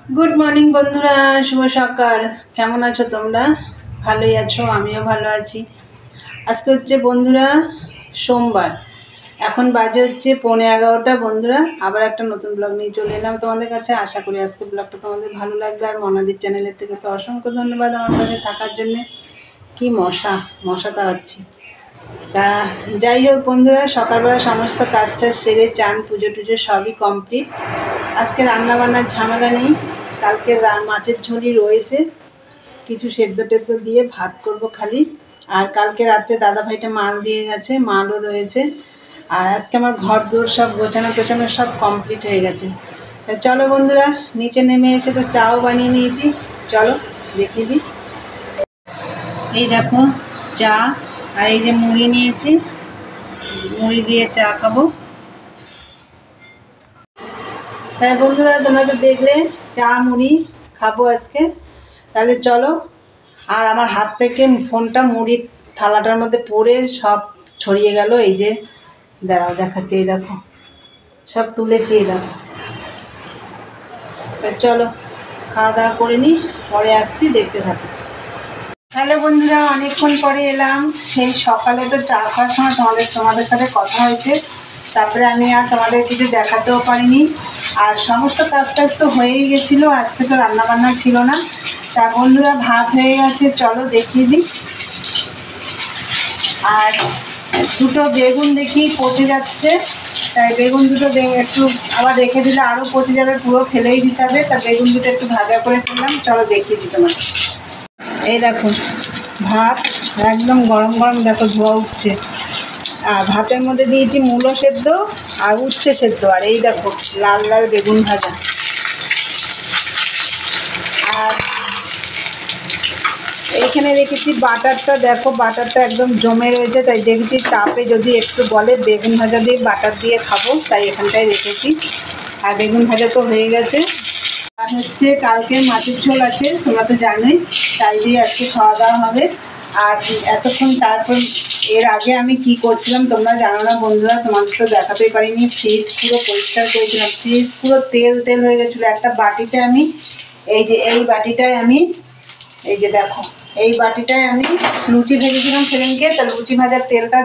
Good morning বন্ধুরা, শুভ সকাল। কেমন আছো তোমরা? ভালোই আছো, আমিও ভালো আছি। আজকে হচ্ছে বন্ধুরা সোমবার। এখন বাজে হচ্ছে 11:15 বন্ধুরা। আবার একটা নতুন ব্লগ নিয়ে চলে এলাম তোমাদের কাছে। আশা করি আজকে ব্লগটা তোমাদের ভালো লাগবে। আর মনাদির চ্যানেলের থেকে তো অসংখ্য ধন্যবাদ আমার পাশে থাকার জন্যে। কি মশা তাড়াচ্ছি। তা যাই হোক বন্ধুরা, সকালবেলা সমস্ত কাজটা সেরে চান পুজো টুজো সবই কমপ্লিট। আজকে রান্নাবান্নার ঝামেলা নেই। কালকে মাছের ঝোলই রয়েছে, কিছু সেদ্ধ টেদ্ধ দিয়ে ভাত করব খালি। আর কালকে রাত্রে দাদাভাইটা মাল দিয়ে গেছে, মালও রয়েছে। আর আজকে আমার ঘর দোর সব গোছানো টোছানো সব কমপ্লিট হয়ে গেছে। তা চলো বন্ধুরা, নিচে নেমে এসে তো চাও বানিয়ে নিয়েছি। চলো দেখিয়ে দিই। এই দেখো চা, আর এই যে মুড়ি নিয়েছি, মুড়ি দিয়ে চা খাবো। হ্যাঁ বন্ধুরা, তোমরা তো দেখলে চা মুড়ি খাবো আজকে। তাহলে চলো। আর আমার হাত থেকে ফোনটা মুড়ির থালাটার মধ্যে পড়ে সব ছড়িয়ে গেল। এই যে দাঁড়াও দেখাচ্ছি, এই দেখো সব তুলেছি, এই দেখো। চলো খাওয়া দাওয়া করে নিই, পরে আসছি, দেখতে থাকো। হ্যালো বন্ধুরা, অনেকক্ষণ পরে এলাম। সেই সকালে তো চা খাওয়ার সময় তোমাদের সাথে কথা হয়েছে। তারপরে আমি আর তোমাদের কিছু দেখাতেও পারিনি। আর সমস্ত কাজটা তো হয়েই গেছিলো, আজকে তো রান্নাবান্না ছিল না। তা বন্ধুরা, ভাত হয়ে গেছে, চলো দেখিয়ে দিই। আর দুটো বেগুন দেখি পচে যাচ্ছে, তাই বেগুন দুটো একটু আবার রেখে দিলে আরও পচে যাবে, পুরো ফেলেই দিতে হবে। তা বেগুন দুটো একটু ভাজা করে ফেললাম, চলো দেখিয়ে দিই তোমাকে। এই দেখো ভাত একদম গরম গরম, দেখো ধোয়া উঠছে। আর ভাতের মধ্যে দিয়েছি মূলো সেদ্ধ আর উচ্ছে সেদ্ধ, আর এই দেখো লাল লাল বেগুন ভাজা। আর এইখানে রেখেছি বাটারটা, দেখো বাটারটা একদম জমে রয়েছে, তাই দেখছি চাপে যদি একটু বলে বেগুন ভাজা দিয়ে বাটার দিয়ে খাবো, তাই এখানটায় রেখেছি। আর বেগুন ভাজা তো হয়ে গেছে। আর হচ্ছে কালকে মাছের ঝোল আছে, তোমরা তো জানোই, তাই দিয়ে আজকে খাওয়া দাওয়া হবে। আর এতক্ষণ তারপর এর আগে আমি কি করছিলাম তোমরা জানো না বন্ধুরা, তোমাদের তো দেখাতেই পারিনি। ফ্রিজ পুরো পরিষ্কার করেছিলাম, ফ্রিজ পুরো তেল তেল হয়ে গেছিলো। একটা বাটিতে আমি এই বাটিটায় আমি এই যে দেখো, এই বাটিটায় আমি লুচি ভেজেছিলাম সেদিনকে, তা লুচি ভাজার তেলটা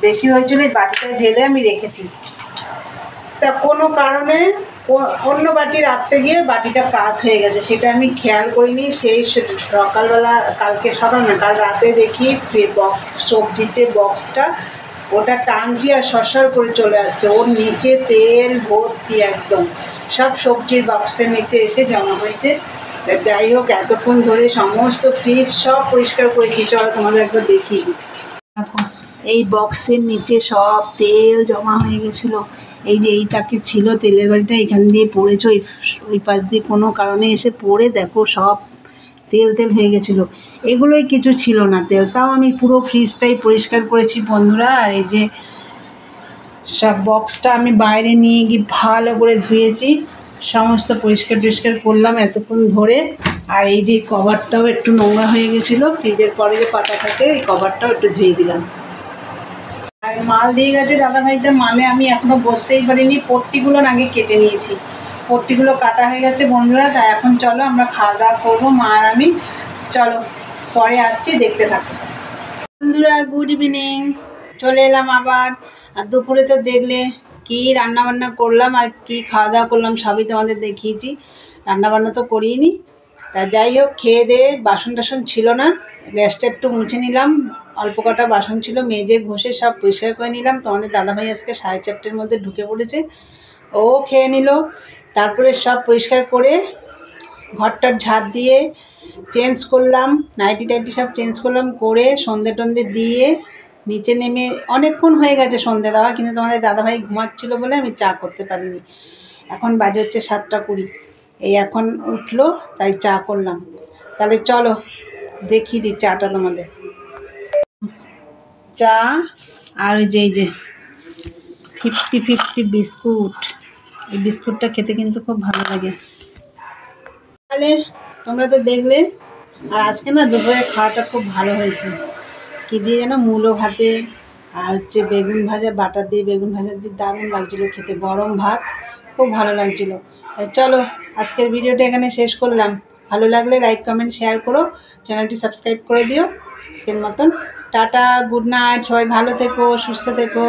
বেশি হয়েছিল, এই বাটিটায় ঢেলে আমি রেখেছি। তা কোনো কারণে অন্য বাটি রাখতে গিয়ে বাটিটা কাত হয়ে গেছে, সেটা আমি খেয়াল করিনি। সেই সকালবেলা, কালকে সকাল না, কাল রাতে দেখি বক্স, সবজির যে বক্সটা ওটা টানছি আর সরসর করে চলে আসছে, ওর নিচে তেল ভর্তি একদম, সব সবজির বক্সের নিচে এসে জমা হয়েছে। যাই হোক, এতক্ষণ ধরে সমস্ত ফ্রিজ সব পরিষ্কার করেছি, চলো তোমাদের একবার দেখি। দেখো এই বক্সের নিচে সব তেল জমা হয়ে গেছিলো। এই যে এইটাকে ছিল তেলের বাড়িটা, এখান দিয়ে পড়েছে, ওই পাশ দিয়ে কোনো কারণে এসে পড়ে দেখো সব তেল তেল হয়ে গেছিলো। এগুলোই কিছু ছিল না তেল, তাও আমি পুরো ফ্রিজটাই পরিষ্কার করেছি বন্ধুরা। আর এই যে সব বক্সটা আমি বাইরে নিয়ে গিয়ে ভালো করে ধুয়েছি, সমস্ত পরিষ্কার টরিষ্কার করলাম এতক্ষণ ধরে। আর এই যে কভারটাও একটু নোংরা হয়ে গেছিলো, ফ্রিজের পরে যে পাতা থাকে, এই কভারটাও একটু ধুয়ে দিলাম। আর মাল দিয়ে গেছে দাদাভাইটা, মালে আমি এখনও বসতেই পারিনি, পট্টিগুলো আগে কেটে নিয়েছি, পট্টিগুলো কাটা হয়ে গেছে বন্ধুরা। তাই এখন চলো আমরা খাওয়া দাওয়া করবো, মা আর আমি। চলো পরে আসছি, দেখতে থাকো বন্ধুরা। গুড ইভিনিং, চলে এলাম আবার। আর দুপুরে তো দেখলে কী রান্নাবান্না করলাম আর কী খাওয়া দাওয়া করলাম, সবই তোমাদের দেখিয়েছি। রান্নাবান্না তো করিনি। তা যাই হোক, খেয়ে দিয়ে বাসন টাসন ছিল না, গ্যাসটা একটু মুছে নিলাম, অল্প কটা বাসন ছিল, মেজে ঘষে সব পরিষ্কার করে নিলাম। তোমাদের দাদাভাই আজকে 4:30-এর মধ্যে ঢুকে পড়েছে, ও খেয়ে নিল। তারপরে সব পরিষ্কার করে ঘরটার ঝাড় দিয়ে চেঞ্জ করলাম, নাইটি টাইটি সব চেঞ্জ করলাম, করে সন্ধে টন্ধে দিয়ে নিচে নেমে অনেকক্ষণ হয়ে গেছে সন্ধে দেওয়া, কিন্তু তোমাদের দাদাভাই ঘুমাচ্ছিলো বলে আমি চা করতে পারিনি। এখন বাজে হচ্ছে 7:20, এই এখন উঠলো, তাই চা করলাম। তাহলে চলো দেখিয়ে দিই চাটা তোমাদের। চা আর ওই যে 50-50 বিস্কুট, এই বিস্কুটটা খেতে কিন্তু খুব ভালো লাগে। তাহলে তোমরা তো দেখলে। আর আজকে না দুপুরে খাওয়াটা খুব ভালো হয়েছে, কী দিয়ে যেন মূলো ভাতে আর হচ্ছে বেগুন ভাজা, বাটার দিয়ে বেগুন ভাজা দিয়ে দারুণ লাগছিলো খেতে। গরম ভাত, খুব ভালো লাগছিলো। চলো আজকের ভিডিওটা এখানে শেষ করলাম। ভালো লাগলে লাইক কমেন্ট শেয়ার করো, চ্যানেলটি সাবস্ক্রাইব করে দিও। আজকের মতন টাটা, গুড নাইট, সবাই ভালো থেকো, সুস্থ থেকো।